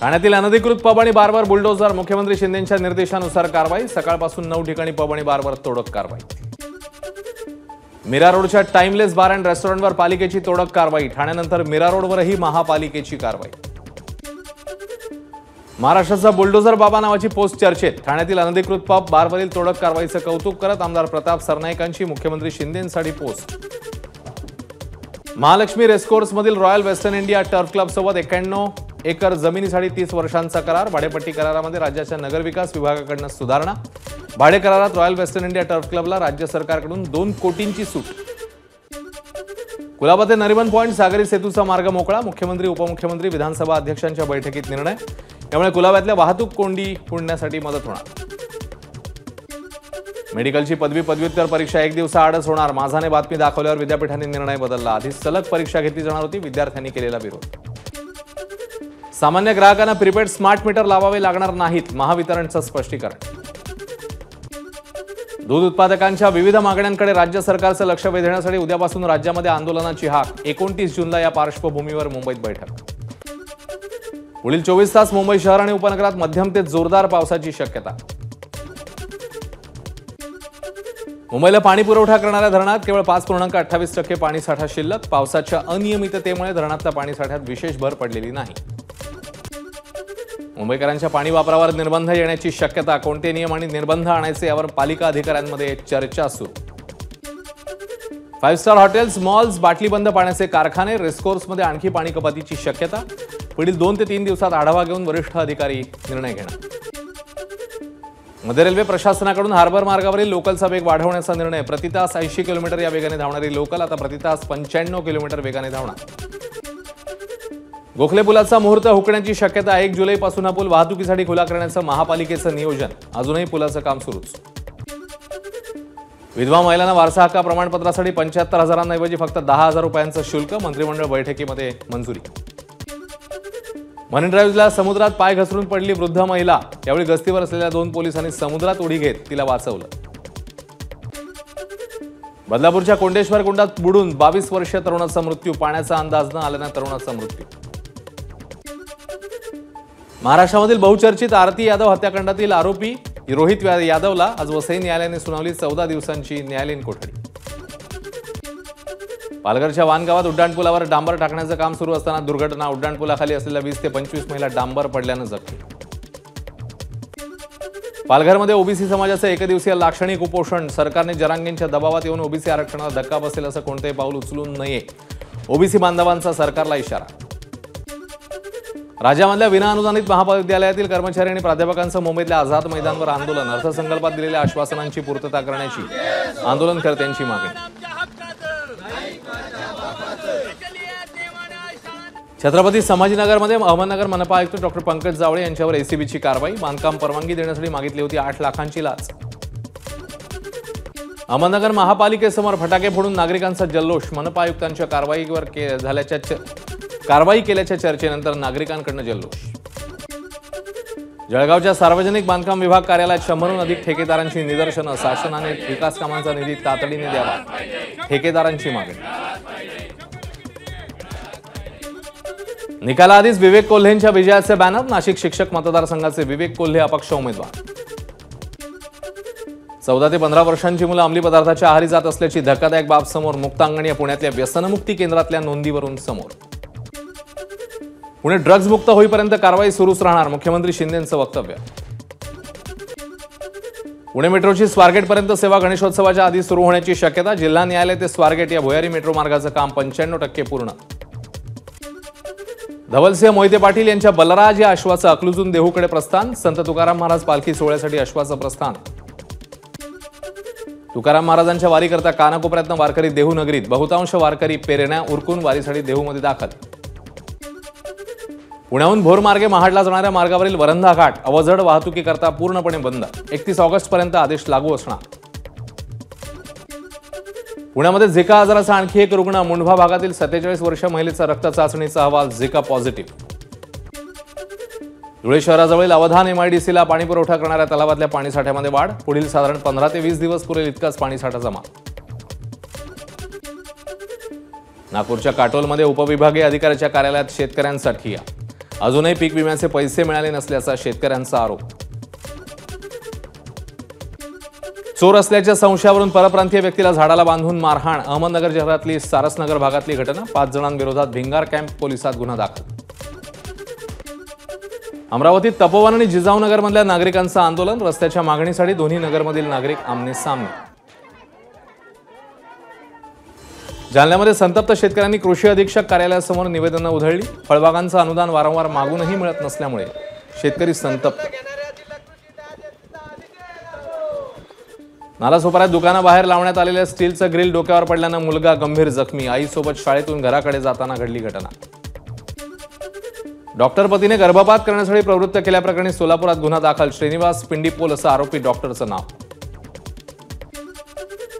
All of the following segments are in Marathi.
ठाण्यातील अनधिकृत पब आणि बारवर बुलडोझर, मुख्यमंत्री शिंदेंच्या निर्देशानुसार कारवाई। सकाळपासून 9 ठिकाणी पब आणि बारवर तोडक कारवाई। मीरा रोडच्या टाइमलेस बार अँड रेस्टॉरंटवर पालिकेची तोडक कारवाई। ठाण्यानंतर मीरा रोडवरही महापालिकेची कारवाई। महाराष्ट्राचा बुलडोझर बाबा नावाची पोस्ट चर्चेत। ठाण्यातील अनधिकृत पब बारवरील तोडक कारवाईचं कौतुक करत आमदार प्रताप सरनाईकांची मुख्यमंत्री शिंदेंसाठी पोस्ट। महालक्ष्मी रेसकोर्समधील royal western India turf club सोबत 91 एकर जमिनीसाठी 30 वर्षांचा करार। भाडेपट्टी करारामध्ये राज्याच्या नगरविकास विभागाकडून सुधारणा। भाडे करारात रॉयल वेस्टर्न इंडिया टर्फ क्लबला राज्य सरकारकडून 2 कोटींची सूट। कुलाबा ते नरिमन पॉइंट सागरी सेतूचा मार्ग मोकळा। मुख्यमंत्री, उपमुख्यमंत्री, विधानसभा अध्यक्षांच्या बैठकीत निर्णय। त्यामुळे कुलाब्यातल्या वाहतूक कोंडी फोडण्यासाठी मदत होणार। मेडिकलची पदवी पदव्युत्तर परीक्षा 1 दिवसाआडच होणार। माझाने बातमी दाखवल्यावर विद्यापीठाने निर्णय बदलला। आधी सलग परीक्षा घेतली जाणार होती, विद्यार्थ्यांनी केलेला विरोध। सामान्य ग्राहकांना प्रीपेड स्मार्ट मीटर लावावे लागणार नाहीत, महावितरणचं स्पष्टीकरण। दूध उत्पादकांच्या विविध मागण्यांकडे राज्य सरकारचं लक्ष वेधण्यासाठी उद्यापासून राज्यामध्ये आंदोलनाची हाक। 29 जूनला या पार्श्वभूमीवर मुंबईत बैठक। पुढील 24 तास मुंबई शहर आणि उपनगरात मध्यम ते जोरदार पावसाची शक्यता। मुंबईला पाणी पुरवठा करणाऱ्या धरणात केवळ 5.28% पाणीसाठा शिल्लक। पावसाच्या अनियमिततेमुळे धरणातल्या पाणीसाठ्यात विशेष भर पडलेली नाही। मुंबईकरांच्या पाणी वापरावर निर्बंध येण्याची शक्यता। कोणते नियम आणि निर्बंध आणायचे यावर पालिका अधिकाऱ्यांमध्ये चर्चा सुरू। 5 स्टार हॉटेल्स, मॉल्स, बाटलीबंद पाण्याचे कारखाने, रेसकोर्समध्ये आणखी पाणी कपातीची शक्यता। पुढील 2 ते 3 दिवसात आढावा घेऊन वरिष्ठ अधिकारी निर्णय घेणार। मध्य रेल्वे प्रशासनाकडून हार्बर मार्गावरील लोकलचा वेग वाढवण्याचा निर्णय। प्रतितास 80 किलोमीटर या वेगाने धावणारी लोकल आता प्रतितास 95 किलोमीटर वेगाने धावणार। गोखले पुलाचा मुहूर्त हुकण्याची शक्यता। 1 जुलैपासून हा पूल वाहतुकीसाठी खुला करण्याचं महापालिकेचं नियोजन। अजूनही पुलाचं काम सुरूच। विधवा महिलांना वारसा हक्क प्रमाणपत्रासाठी 75,000 ऐवजी फक्त 10,000 रुपयांचं शुल्क। मंत्रिमंडळ बैठकीमध्ये मंजुरी। मरीन ड्राईव्हला समुद्रात पाय घसरून पडली वृद्ध महिला। यावेळी गस्तीवर असलेल्या 2 पोलिसांनी समुद्रात उडी घेत तिला वाचवलं। बदलापूरच्या कोंडेश्वर कुंडात बुडून 22 वर्षीय तरुणाचा मृत्यू। पाण्याचा अंदाज न आल्यानं तरुणाचा मृत्यू। महाराष्ट्रामधील बहुचर्चित आरती यादव हत्याकांडातील आरोपी रोहित यादवला आज वसई न्यायालयाने सुनावली 14 दिवसांची न्यायालयीन कोठडी। पालघरच्या वानगावात उड्डाणपुलावर डांबर टाकण्याचं काम सुरू असताना दुर्घटना। उड्डाणपुलाखाली असलेल्या 20 ते 25 महिला डांबर पडल्यानं जखमी। पालघरमध्ये ओबीसी समाजाचं एकदिवसीय लाक्षणिक उपोषण। सरकारने जरांगेंच्या दबावात येऊन ओबीसी आरक्षणाला धक्का बसेल असं कोणतेही पाऊल उचलू नये, ओबीसी बांधवांचा सरकारला इशारा। राज्यामधल्या विनाअनुदानित महाविद्यालयातील कर्मचारी आणि प्राध्यापकांचं मुंबईतल्या आझाद मैदानावर आंदोलन। अर्थसंकल्पात दिलेल्या आश्वासनांची पूर्तता करण्याची आंदोलनकर्त्यांची मागणी। छत्रपती संभाजीनगरमध्ये अहमदनगर मनपा आयुक्त डॉक्टर पंकज जावळे यांच्यावर एसीबीची कारवाई। बांधकाम परवानगी देण्यासाठी मागितली होती 8 लाखांची लाच। अहमदनगर महापालिकेसमोर फटाके फोडून नागरिकांचा जल्लोष। मनपा आयुक्तांच्या कारवाई केल्याच्या चर्चेनंतर नागरिकांकडून जल्लोष। जळगावच्या सार्वजनिक बांधकाम विभाग कार्यालयात 100हून अधिक ठेकेदारांची निदर्शनं। शासनाने विकास कामांचा निधी तातडीने द्यावा, ठेकेदारांची मागणी। निकालाआधीच विवेक कोल्हेंच्या विजयाचे बॅनर। नाशिक शिक्षक मतदारसंघाचे विवेक कोल्हे अपक्ष उमेदवार। 14 ते 15 वर्षांची मुलं अंमली पदार्थाच्या आहारी जात असल्याची धक्कादायक बाब समोर। मुक्तांगण या पुण्यातल्या व्यसनमुक्ती केंद्रातल्या नोंदीवरून समोर। पुणे ड्रग्ज मुक्त होईपर्यंत कारवाई सुरूच राहणार, मुख्यमंत्री शिंदेंचं वक्तव्य। पुणे मेट्रोची स्वारगेटपर्यंत सेवा गणेशोत्सवाच्या आधी सुरू होण्याची शक्यता। जिल्हा न्यायालय ते स्वारगेट या भुयारी मेट्रो मार्गाचं काम 95% पूर्ण। धवलसिंह मोहिते पाटील यांच्या बलराज या अश्वाचं अकलूजून देहूकडे प्रस्थान। संत तुकाराम महाराज पालखी सोहळ्यासाठी अश्वाचं प्रस्थान। तुकाराम महाराजांच्या वारीकरता कानाकोपऱ्यातनं वारकरी देहू नगरीत। बहुतांश वारकरी पेरण्या उरकून वारीसाठी देहूमध्ये दाखल। पुण्याहून भोरमार्गे महाडला जाणाऱ्या मार्गावरील वरंधा घाट अवजड वाहतुकीकरता पूर्णपणे बंद। 31 ऑगस्टपर्यंत आदेश लागू असणार। पुण्यामध्ये झिका आजाराचा आणखी एक रुग्ण। मुंढवा भागातील 47 वर्षीय महिलेचा रक्त चाचणीचा अहवाल झिका पॉझिटिव्ह। धुळे शहराजवळील अवधान एमआयडीसीला पाणी पुरवठा करणाऱ्या तलावातल्या पाणीसाठ्यामध्ये वाढ। पुढील साधारण 15 ते 20 दिवस पुरेल इतकाच पाणीसाठा जमा। नागपूरच्या काटोलमध्ये उपविभागीय अधिकाऱ्याच्या कार्यालयात शेतकऱ्यांसाठी अजूनही पीक विम्याचे पैसे मिळाले नसल्याचा शेतकऱ्यांचा आरोप. चोर असल्याच्या संशयावरून परप्रांतीय व्यक्तीला झाडाला बांधून मारहाण. अहमदनगर शहरातली सारसनगर भागातली घटना. 5 जणांविरोधात भिंगार कॅम्प पोलिसात गुन्हा दाखल. अमरावतीत तपोवन आणि जिजाऊनगरमधल्या नागरिकांचं आंदोलन. रस्त्याच्या मागणीसाठी दोन्ही नगरमधील नागरिक आमने सामने. जालन्यामध्ये संतप्त शेतकऱ्यांनी कृषी अधीक्षक कार्यालयासमोर निवेदनं उधळली. फळबागांचं अनुदान वारंवार मागूनही मिळत नसल्यामुळे शेतकरी संतप्त. नालासोपाऱ्यात दुकानाबाहेर लावण्यात आलेल्या स्टीलचं ग्रिल डोक्यावर पडल्यानं मुलगा गंभीर जखमी. आईसोबत शाळेतून घराकडे जाताना घडली घटना. डॉक्टर पतीने गर्भपात करण्यासाठी प्रवृत्त केल्याप्रकरणी सोलापुरात गुन्हा दाखल. श्रीनिवास पिंडीपोल असं आरोपी डॉक्टरचं नाव.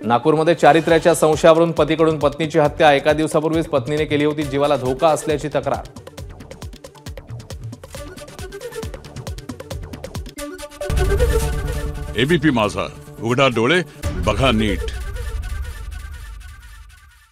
नागपूरमध्ये चारित्र्याच्या संशयावरून पतीकडून पत्नीची हत्या. एका दिवसापूर्वीच पत्नीने केली होती. जीवाला धोका असल्याची तक्रार. एबीपी माझा, उघडा डोळे बघा नीट.